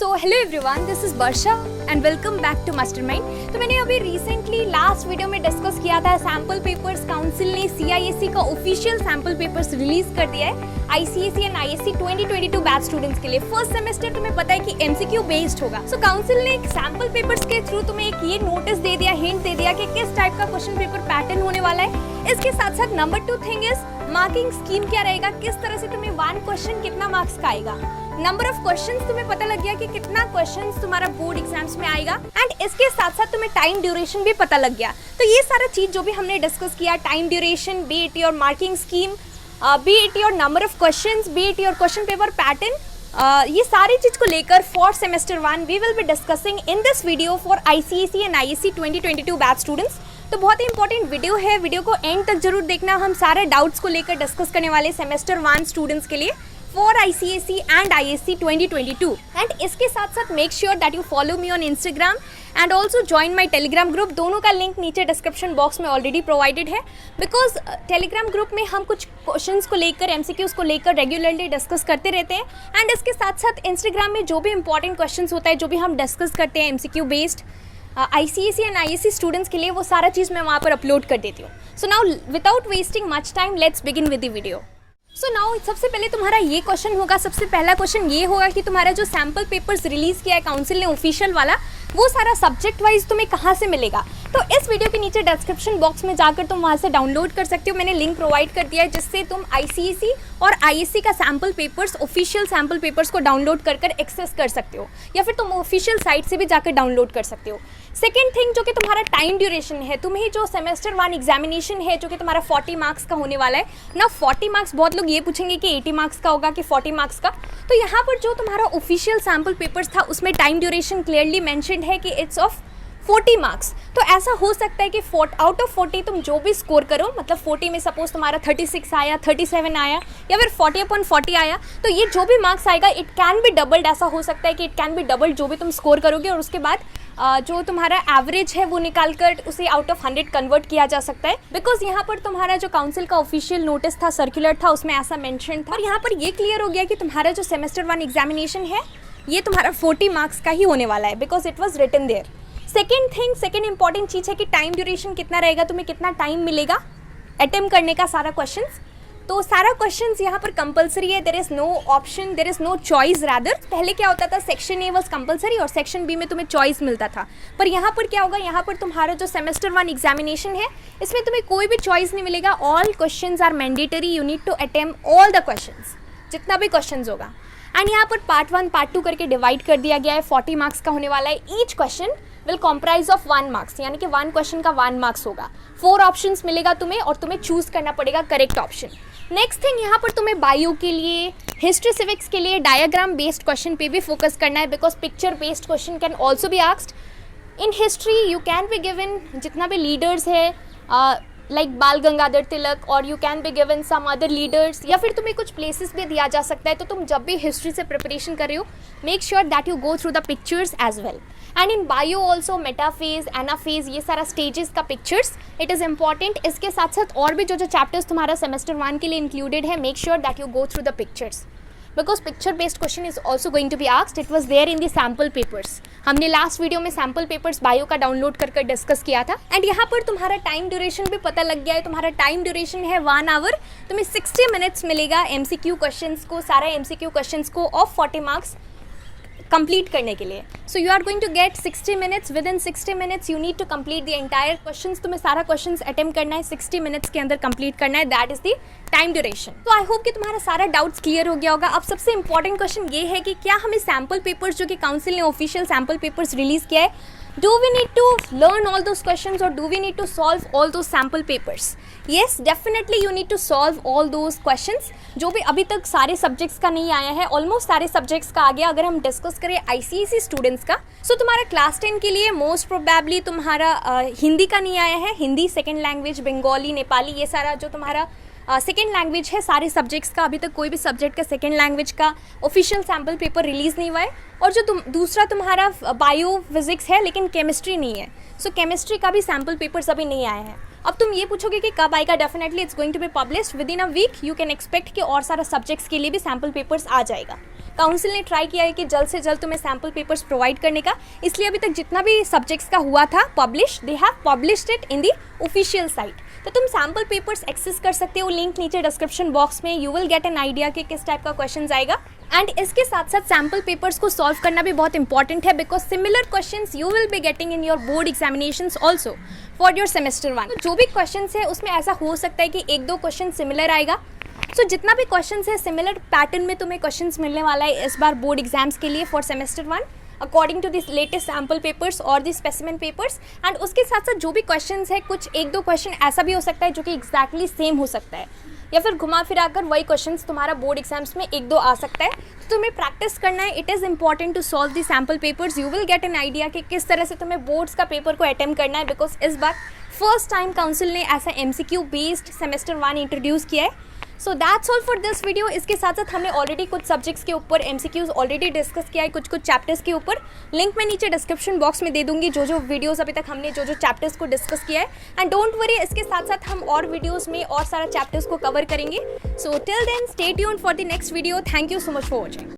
So hello everyone, this is Varsha and welcome back to Mastermind. तो मैंने अभी recently last video में discuss किया था सैम्पल पेपर्स काउंसिल ने CISE का ऑफिशियल सैम्पल पेपर्स रिलीज कर दिया है ICSE एंड ISC 2022 बैच स्टूडेंट्स के लिए। फर्स्ट सेमेस्टर तुम्हें पता है कि MCQ बेस्ड होगा। सो काउंसिल ने एक सैम्पल पेपर्स के थ्रू तुम्हें एक ये नोटिस दे दिया, हिंट दे दिया कि किस टाइप का क्वेश्चन पेपर पैटर्न होने वाला है। इसके साथ साथ number 2 thing is marking scheme क्या रहेगा, किस तरह से तुम्हें 1 क्वेश्चन कितना मार्क्स का आएगा, नंबर ऑफ क्वेश्चंस तुम्हें पता लग गया कि कितना क्वेश्चंस तुम्हारा बोर्ड एग्जाम्स में आएगा, एंड इसके साथ साथ तुम्हें टाइम ड्यूरेशन भी पता लग गया। तो ये सारा चीज जो भी हमने डिस्कस किया, time duration, be it your marking scheme, be it your number of questions, be it your question paper pattern, ये सारी चीज को लेकर for semester 1 we will be discussing in this video for ICSE एंड ISC 2022 batch students. तो बहुत ही important video है, वीडियो को एंड तक जरूर देखना। हम सारे डाउट्स को लेकर डिस्कस करने वाले सेमेस्टर 1 स्टूडेंट्स के लिए फॉर ICSE एंड ISC 2022। एंड इसके साथ साथ make sure that you follow me on Instagram and also join my Telegram group. दोनों का लिंक नीचे डिस्क्रिप्शन बॉक्स में ऑलरेडी प्रोवाइडेड है, बिकॉज टेलीग्राम ग्रुप में हम कुछ क्वेश्चंस को लेकर, MCQs को लेकर रेगुलरली डिस्कस करते रहते हैं। एंड इसके साथ साथ इंस्टाग्राम में जो भी इंपॉर्टेंट क्वेश्चंस होता है, जो भी हम डिस्कस करते हैं MCQ बेस्ड ICSE एंड ISC स्टूडेंट्स के लिए, वो सारा चीज़ मैं वहाँ पर अपलोड कर देती हूँ। So now without wasting much time let's begin with the video. So now सबसे पहले तुम्हारा ये क्वेश्चन होगा, सबसे पहला क्वेश्चन ये होगा कि तुम्हारा जो सैम्पल पेपर्स रिलीज किया है काउंसिल ने ऑफिशियल वाला, वो सारा सब्जेक्ट वाइज तुम्हें कहाँ से मिलेगा। तो इस वीडियो के नीचे डिस्क्रिप्शन बॉक्स में जाकर तुम वहाँ से डाउनलोड कर सकते हो। मैंने लिंक प्रोवाइड कर दिया है जिससे तुम ICSE और ISC का sample papers, official sample papers को डाउनलोड कर एक्सेस कर सकते हो, या फिर तुम ऑफिशियल साइट से भी जाकर डाउनलोड कर सकते हो। सेकेंड थिंग जो कि तुम्हारा टाइम ड्यूरेशन है, तुम्हें जो सेमेस्टर 1 एग्जामिनेशन है जो कि तुम्हारा 40 मार्क्स का होने वाला है ना। 40 मार्क्स, बहुत लोग ये पूछेंगे कि 80 मार्क्स का होगा कि 40 मार्क्स का। तो यहाँ पर जो तुम्हारा ऑफिशियल सैम्पल पेपर्स था उसमें टाइम ड्यूरेशन क्लियरली मेंशन्ड है कि इट्स ऑफ 40 मार्क्स। तो ऐसा हो सकता है कि आउट ऑफ 40 तुम जो भी स्कोर करो, मतलब 40 में सपोज तुम्हारा 36 आया, 37 आया, या फिर 40/40 आया, तो ये जो भी मार्क्स आएगा इट कैन बी डबल्ड। ऐसा हो सकता है कि इट कैन बी डबल्ड जो भी तुम स्कोर करोगे, और उसके बाद जो तुम्हारा एवरेज है वो निकाल कर उसे आउट ऑफ 100 कन्वर्ट किया जा सकता है। बिकॉज यहाँ पर तुम्हारा जो काउंसिल का ऑफिशियल नोटिस था, सर्कुलर था, उसमें ऐसा मेंशन था। और यहाँ पर ये क्लियर हो गया कि तुम्हारा जो सेमेस्टर 1 एग्जामिनेशन है ये तुम्हारा 40 मार्क्स का ही होने वाला है, because it was written there. Second important चीज़ है कि टाइम ड्यूरेशन कितना रहेगा, तुम्हें कितना टाइम मिलेगा अटेम्प्ट करने का सारा क्वेश्चंस। तो सारा क्वेश्चंस यहाँ पर कंपलसरी है, there is no option, there is no choice rather. पहले क्या होता था, सेक्शन A वाज कंपलसरी और सेक्शन B में तुम्हें चॉइस मिलता था। पर यहाँ पर क्या होगा, यहाँ पर तुम्हारा जो सेमेस्टर 1 एग्जामिनेशन है इसमें तुम्हें कोई भी चॉइस नहीं मिलेगा। All questions are mandatory, you need to attempt all the questions, जितना भी क्वेश्चंस होगा। एंड यहाँ पर पार्ट 1 पार्ट 2 करके डिवाइड कर दिया गया है। 40 मार्क्स का होने वाला है। Each question will comprise of 1 marks, यानी कि 1 क्वेश्चन का 1 मार्क्स होगा। 4 ऑप्शंस मिलेगा तुम्हें और तुम्हें चूज करना पड़ेगा करेक्ट ऑप्शन। नेक्स्ट थिंग, यहाँ पर तुम्हें बायो के लिए, हिस्ट्री सिविक्स के लिए डायग्राम बेस्ड क्वेश्चन पे भी फोकस करना है, because picture based question can also be asked. In history you can be given जितना भी लीडर्स है लाइक बाल गंगाधर तिलक, और you can be given some other leaders, या फिर तुम्हें कुछ प्लेसेस भी दिया जा सकता है। तो तुम जब भी हिस्ट्री से प्रिपरेशन कर रहे हो, make sure that you go through the pictures as well. And in bio also metaphase, anaphase, ये सारा स्टेजेस का पिक्चर्स इट इज़ इंपॉर्टेंट। इसके साथ साथ और भी जो चैप्टर्स तुम्हारा सेमेस्टर 1 के लिए इंक्लूडेड है, make sure that you go through the pictures, because picture based question is also going to be asked. It was there in the sample papers. हमने लास्ट वीडियो में सैम्पल पेपर्स बायो का download कर discuss किया था। And यहाँ पर तुम्हारा time duration भी पता लग गया है। तुम्हारा टाइम ड्यूरेशन है 1 आवर। तुम्हें 60 मिनट्स मिलेगा MCQ क्वेश्चंस को, सारे MCQ क्वेश्चंस को ऑफ 40 मार्क्स कंप्लीट करने के लिए। So you are going to get 60 minutes. Within 60 minutes you need to complete the entire questions. तुम्हें सारा क्वेश्चंस अटेम्प्ट करना है, 60 मिनट्स के अंदर कंप्लीट करना है, that is the time duration. तो आई होप कि तुम्हारा सारा डाउट्स क्लियर हो गया होगा। अब सबसे इंपॉर्टेंट क्वेश्चन ये है कि क्या हमें सैम्पल पेपर्स जो कि काउंसिल ने ऑफिशियल सैम्पल पेपर्स रिलीज किया है, do we need to learn all those questions or do we need to solve all those sample papers? Yes, definitely you need to solve all those questions जो भी अभी तक सारे subjects का नहीं आया है। ऑलमोस्ट सारे सब्जेक्ट्स का आ गया। अगर हम डिस्कस करें ICSE स्टूडेंट्स का, सो तुम्हारा क्लास 10 के लिए मोस्ट प्रोबेबली तुम्हारा हिंदी का नहीं आया है। हिंदी सेकेंड लैंग्वेज, बंगाली, नेपाली, ये सारा जो तुम्हारा सेकेंड लैंग्वेज है, सारे सब्जेक्ट्स का अभी तक कोई भी सब्जेक्ट का सेकेंड लैंग्वेज का ऑफिशियल सैम्पल पेपर रिलीज़ नहीं हुआ है। और जो दूसरा तुम्हारा बायो फिजिक्स है, लेकिन केमिस्ट्री नहीं है। सो केमिस्ट्री का भी सैम्पल पेपर्स अभी नहीं आए हैं। अब तुम ये पूछोगे कि कब आएगा, definitely it's going to be published within a week. You can expect कि और सारे सब्जेक्ट्स के लिए भी सैम्पल पेपर्स आ जाएगा। काउंसिल ने ट्राई किया है कि जल्द से जल्द तुम्हें सैम्पल पेपर्स प्रोवाइड करने का, इसलिए अभी तक जितना भी सब्जेक्ट्स का हुआ था publish, they have published it in the official site. तो तुम सैम्पल पेपर्स एक्सेस कर सकते हो, लिंक नीचे डिस्क्रिप्शन बॉक्स में। You will get an idea कि किस टाइप का क्वेश्चन आएगा। एंड इसके साथ साथ सैम्पल पेपर्स को सॉल्व करना भी बहुत इंपॉर्टेंट है, because similar questions you will be getting in your board examinations also for your semester 1। जो भी क्वेश्चंस है उसमें ऐसा हो सकता है कि एक दो क्वेश्चन सिमिलर आएगा। सो जितना भी क्वेश्चंस है सिमिलर पैटर्न में तुम्हें क्वेश्चंस मिलने वाला है इस बार बोर्ड एग्जाम्स के लिए for semester 1 according to this latest sample papers और दी स्पेसिमेन पेपर्स। एंड उसके साथ साथ जो भी क्वेश्चंस है, कुछ एक दो क्वेश्चन ऐसा भी हो सकता है जो कि एग्जैक्टली सेम हो सकता है, या फिर घुमा फिरा कर वही क्वेश्चंस तुम्हारा बोर्ड एग्जाम्स में एक दो आ सकता है। तो तुम्हें प्रैक्टिस करना है। It is important to solve the sample papers. You will get an idea कि किस तरह से तुम्हें बोर्ड्स का पेपर को अटेम्प्ट करना है, बिकॉज इस बार फर्स्ट टाइम काउंसिल ने ऐसा MCQ बेस्ड सेमेस्टर 1 इंट्रोड्यूस किया है। So that's all for this video. इसके साथ साथ हमने ऑलरेडी कुछ सब्जेक्ट्स के ऊपर MCQs ऑलरेडी डिस्कस किया है, कुछ चैप्टर्स के ऊपर। लिंक मैं नीचे डिस्क्रिप्शन बॉक्स में दे दूंगी, जो वीडियोस अभी तक हमने जो चैप्टर्स को डिस्कस किया है। एंड डोंट वरी, इसके साथ साथ हम और वीडियोस में और सारा चैप्टर्स को कवर करेंगे। So till then stay tuned for the next video. Thank you so much for watching.